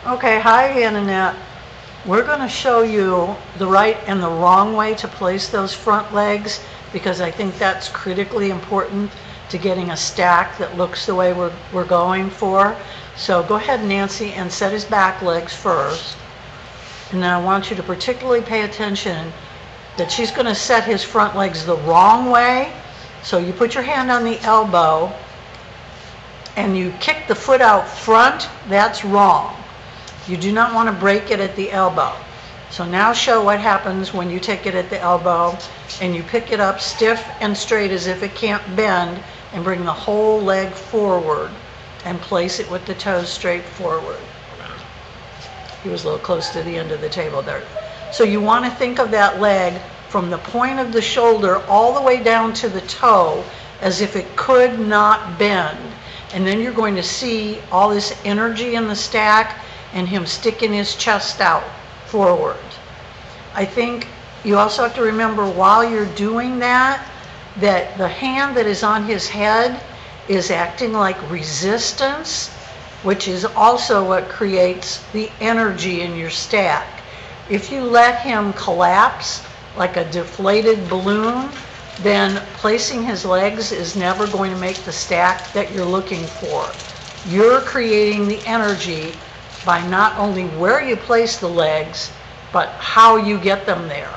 Okay, hi Annette. We're going to show you the right and the wrong way to place those front legs because I think that's critically important to getting a stack that looks the way we're going for. So go ahead, Nancy, and set his back legs first. And then I want you to particularly pay attention that she's going to set his front legs the wrong way. So you put your hand on the elbow and you kick the foot out front. That's wrong. You do not want to break it at the elbow. So now show what happens when you take it at the elbow and you pick it up stiff and straight as if it can't bend and bring the whole leg forward and place it with the toes straight forward. He was a little close to the end of the table there. So you want to think of that leg from the point of the shoulder all the way down to the toe as if it could not bend. And then you're going to see all this energy in the stack and him sticking his chest out forward. I think you also have to remember while you're doing that the hand that is on his head is acting like resistance, which is also what creates the energy in your stack. If you let him collapse like a deflated balloon, then placing his legs is never going to make the stack that you're looking for. You're creating the energy by not only where you place the legs, but how you get them there.